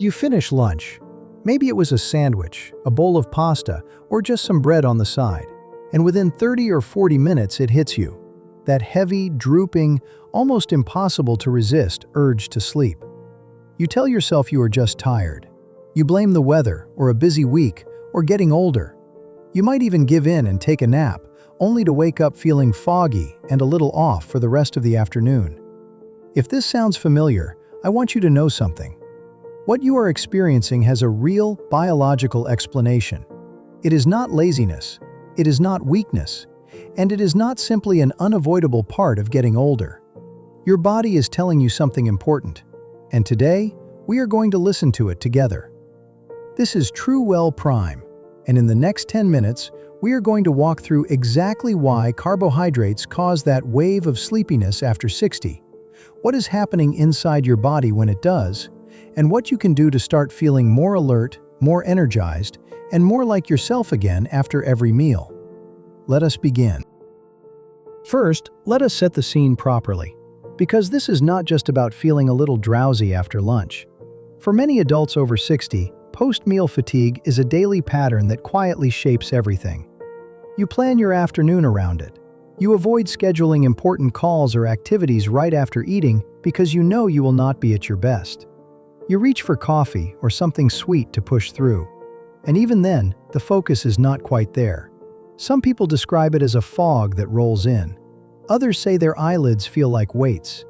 You finish lunch. Maybe it was a sandwich, a bowl of pasta, or just some bread on the side. And within 30 or 40 minutes it hits you. That heavy, drooping, almost impossible to resist urge to sleep. You tell yourself you are just tired. You blame the weather, or a busy week, or getting older. You might even give in and take a nap, only to wake up feeling foggy and a little off for the rest of the afternoon. If this sounds familiar, I want you to know something. What you are experiencing has a real biological explanation. It is not laziness, it is not weakness, and it is not simply an unavoidable part of getting older. Your body is telling you something important, and today, we are going to listen to it together. This is True Well Prime, and in the next 10 minutes, we are going to walk through exactly why carbohydrates cause that wave of sleepiness after 60, what is happening inside your body when it does, and what you can do to start feeling more alert, more energized, and more like yourself again after every meal. Let us begin. First, let us set the scene properly, because this is not just about feeling a little drowsy after lunch. For many adults over 60, post-meal fatigue is a daily pattern that quietly shapes everything. You plan your afternoon around it. You avoid scheduling important calls or activities right after eating because you know you will not be at your best. You reach for coffee or something sweet to push through. And even then, the focus is not quite there. Some people describe it as a fog that rolls in. Others say their eyelids feel like weights.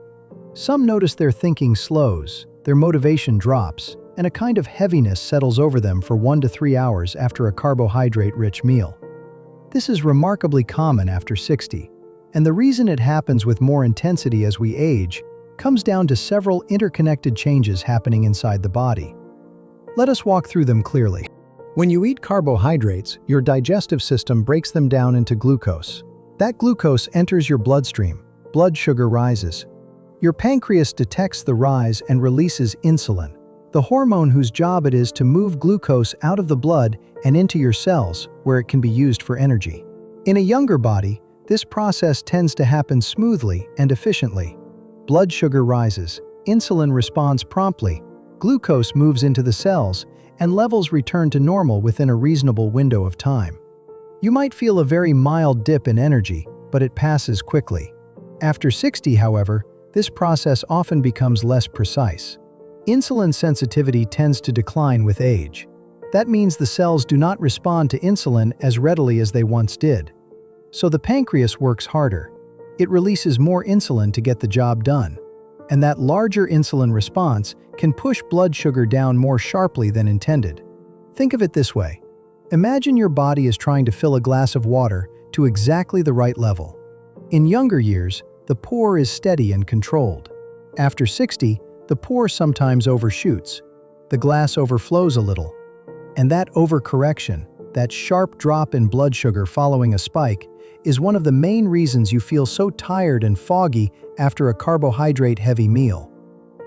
Some notice their thinking slows, their motivation drops, and a kind of heaviness settles over them for 1 to 3 hours after a carbohydrate-rich meal. This is remarkably common after 60, and the reason it happens with more intensity as we age comes down to several interconnected changes happening inside the body. Let us walk through them clearly. When you eat carbohydrates, your digestive system breaks them down into glucose. That glucose enters your bloodstream. Blood sugar rises. Your pancreas detects the rise and releases insulin, the hormone whose job it is to move glucose out of the blood and into your cells, where it can be used for energy. In a younger body, this process tends to happen smoothly and efficiently. Blood sugar rises, insulin responds promptly, glucose moves into the cells, and levels return to normal within a reasonable window of time. You might feel a very mild dip in energy, but it passes quickly. After 60, however, this process often becomes less precise. Insulin sensitivity tends to decline with age. That means the cells do not respond to insulin as readily as they once did. So the pancreas works harder. It releases more insulin to get the job done. And that larger insulin response can push blood sugar down more sharply than intended. Think of it this way. Imagine your body is trying to fill a glass of water to exactly the right level. In younger years, the pour is steady and controlled. After 60, the pour sometimes overshoots. The glass overflows a little. And that overcorrection, that sharp drop in blood sugar following a spike, is one of the main reasons you feel so tired and foggy after a carbohydrate-heavy meal.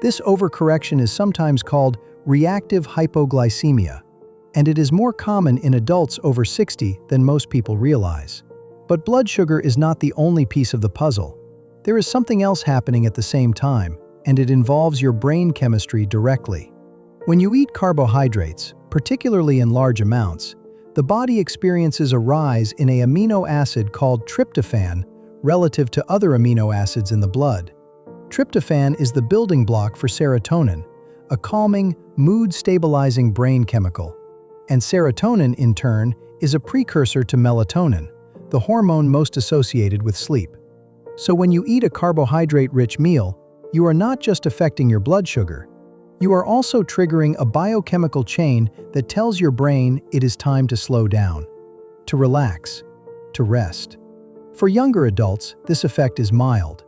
This overcorrection is sometimes called reactive hypoglycemia, and it is more common in adults over 60 than most people realize. But blood sugar is not the only piece of the puzzle. There is something else happening at the same time, and it involves your brain chemistry directly. When you eat carbohydrates, particularly in large amounts, the body experiences a rise in an amino acid called tryptophan relative to other amino acids in the blood. Tryptophan is the building block for serotonin, a calming, mood-stabilizing brain chemical. And serotonin, in turn, is a precursor to melatonin, the hormone most associated with sleep. So when you eat a carbohydrate-rich meal, you are not just affecting your blood sugar, you are also triggering a biochemical chain that tells your brain it is time to slow down, to relax, to rest. For younger adults, this effect is mild.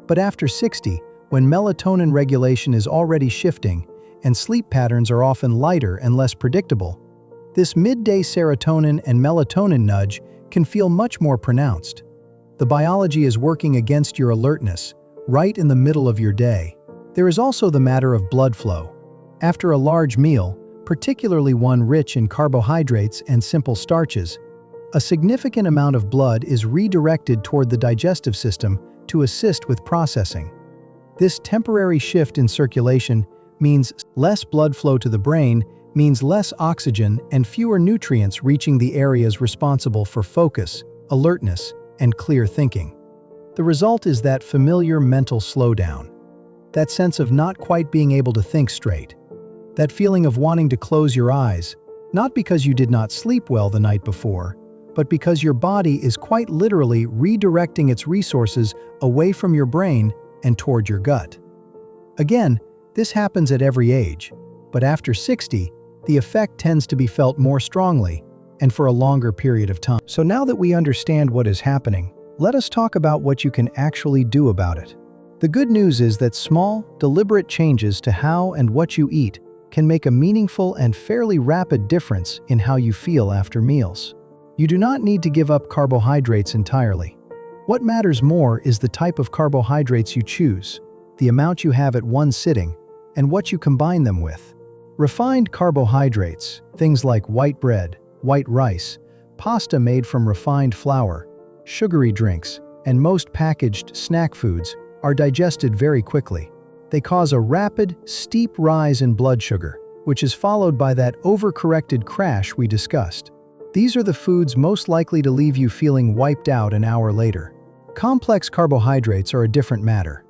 But after 60, when melatonin regulation is already shifting and sleep patterns are often lighter and less predictable, this midday serotonin and melatonin nudge can feel much more pronounced. The biology is working against your alertness, right in the middle of your day. There is also the matter of blood flow. After a large meal, particularly one rich in carbohydrates and simple starches, a significant amount of blood is redirected toward the digestive system to assist with processing. This temporary shift in circulation means Less blood flow to the brain means less oxygen and fewer nutrients reaching the areas responsible for focus, alertness, and clear thinking. The result is that familiar mental slowdown. That sense of not quite being able to think straight. That feeling of wanting to close your eyes, not because you did not sleep well the night before, but because your body is quite literally redirecting its resources away from your brain and toward your gut. Again, this happens at every age, but after 60, the effect tends to be felt more strongly and for a longer period of time. So now that we understand what is happening, let us talk about what you can actually do about it. The good news is that small, deliberate changes to how and what you eat can make a meaningful and fairly rapid difference in how you feel after meals. You do not need to give up carbohydrates entirely. What matters more is the type of carbohydrates you choose, the amount you have at one sitting, and what you combine them with. Refined carbohydrates, things like white bread, white rice, pasta made from refined flour, sugary drinks, and most packaged snack foods, are digested very quickly. They cause a rapid, steep rise in blood sugar, which is followed by that overcorrected crash we discussed. These are the foods most likely to leave you feeling wiped out an hour later. Complex carbohydrates are a different matter.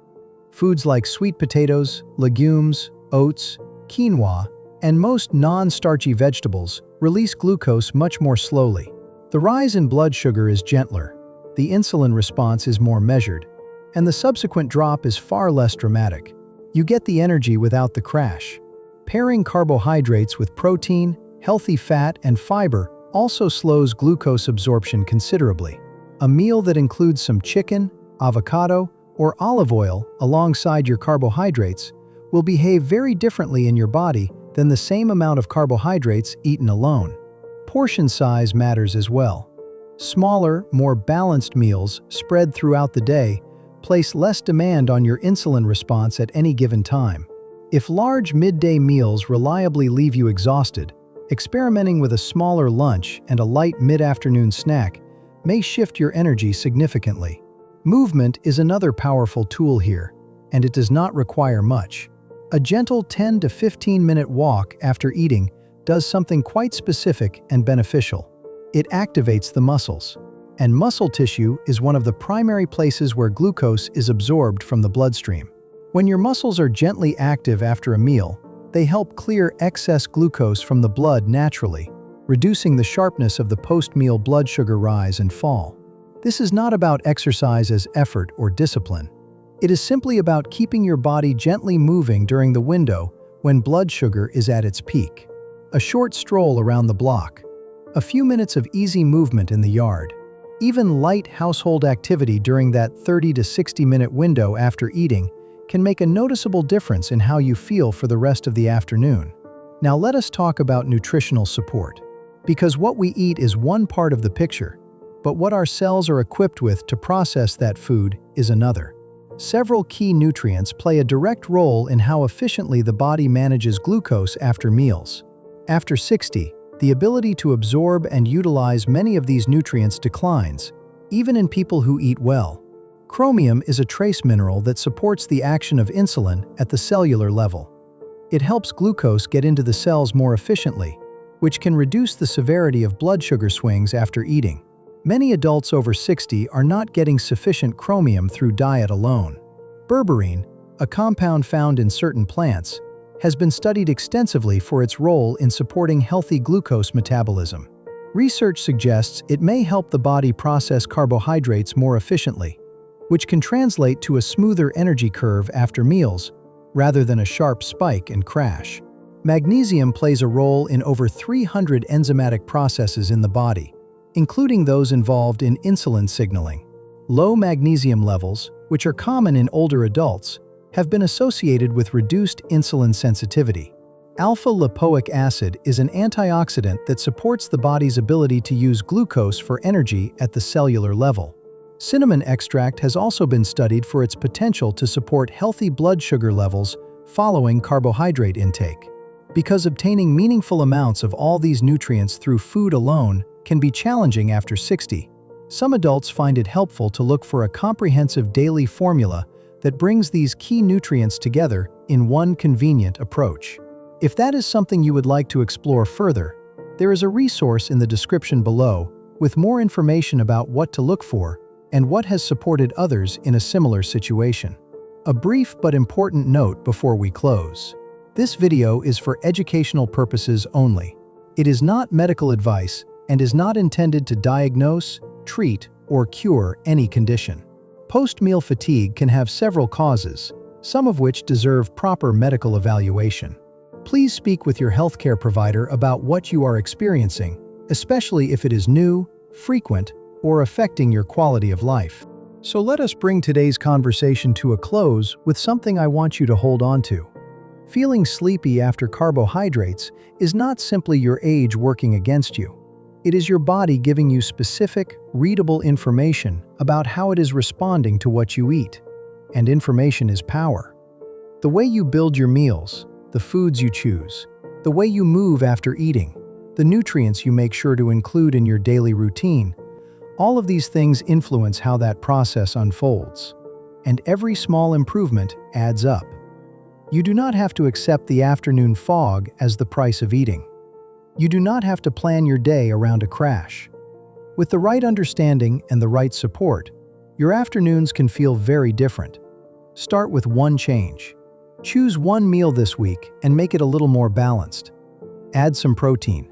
Foods like sweet potatoes, legumes, oats, quinoa, and most non-starchy vegetables release glucose much more slowly. The rise in blood sugar is gentler, the insulin response is more measured, and the subsequent drop is far less dramatic. You get the energy without the crash. Pairing carbohydrates with protein, healthy fat, and fiber also slows glucose absorption considerably. A meal that includes some chicken, avocado, or olive oil alongside your carbohydrates will behave very differently in your body than the same amount of carbohydrates eaten alone. Portion size matters as well. Smaller, more balanced meals spread throughout the day place less demand on your insulin response at any given time. If large midday meals reliably leave you exhausted, experimenting with a smaller lunch and a light mid-afternoon snack may shift your energy significantly. Movement is another powerful tool here, and it does not require much. A gentle 10 to 15-minute walk after eating does something quite specific and beneficial. It activates the muscles, and muscle tissue is one of the primary places where glucose is absorbed from the bloodstream. When your muscles are gently active after a meal, they help clear excess glucose from the blood naturally, reducing the sharpness of the post-meal blood sugar rise and fall. This is not about exercise as effort or discipline. It is simply about keeping your body gently moving during the window when blood sugar is at its peak. A short stroll around the block, a few minutes of easy movement in the yard, even light household activity during that 30 to 60-minute window after eating can make a noticeable difference in how you feel for the rest of the afternoon. Now let us talk about nutritional support. Because what we eat is one part of the picture, but what our cells are equipped with to process that food is another. Several key nutrients play a direct role in how efficiently the body manages glucose after meals. After 60, the ability to absorb and utilize many of these nutrients declines, even in people who eat well. Chromium is a trace mineral that supports the action of insulin at the cellular level. It helps glucose get into the cells more efficiently, which can reduce the severity of blood sugar swings after eating. Many adults over 60 are not getting sufficient chromium through diet alone. Berberine, a compound found in certain plants, has been studied extensively for its role in supporting healthy glucose metabolism. Research suggests it may help the body process carbohydrates more efficiently, which can translate to a smoother energy curve after meals, rather than a sharp spike and crash. Magnesium plays a role in over 300 enzymatic processes in the body, including those involved in insulin signaling. Low magnesium levels, which are common in older adults, have been associated with reduced insulin sensitivity. Alpha-lipoic acid is an antioxidant that supports the body's ability to use glucose for energy at the cellular level. Cinnamon extract has also been studied for its potential to support healthy blood sugar levels following carbohydrate intake. Because obtaining meaningful amounts of all these nutrients through food alone can be challenging after 60, some adults find it helpful to look for a comprehensive daily formula that brings these key nutrients together in one convenient approach. If that is something you would like to explore further, there is a resource in the description below with more information about what to look for and what has supported others in a similar situation. A brief but important note before we close. This video is for educational purposes only. It is not medical advice and is not intended to diagnose, treat, or cure any condition. Post-meal fatigue can have several causes, some of which deserve proper medical evaluation. Please speak with your healthcare provider about what you are experiencing, especially if it is new, frequent, or affecting your quality of life. So let us bring today's conversation to a close with something I want you to hold on to. Feeling sleepy after carbohydrates is not simply your age working against you. It is your body giving you specific, readable information about how it is responding to what you eat. And information is power. The way you build your meals, the foods you choose, the way you move after eating, the nutrients you make sure to include in your daily routine, all of these things influence how that process unfolds. And every small improvement adds up. You do not have to accept the afternoon fog as the price of eating. You do not have to plan your day around a crash. With the right understanding and the right support, your afternoons can feel very different. Start with one change. Choose one meal this week and make it a little more balanced. Add some protein.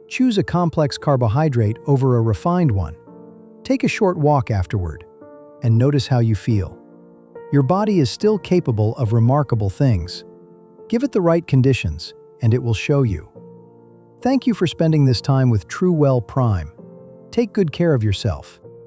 Choose a complex carbohydrate over a refined one. Take a short walk afterward, and notice how you feel. Your body is still capable of remarkable things. Give it the right conditions, and it will show you. Thank you for spending this time with True Well Prime. Take good care of yourself.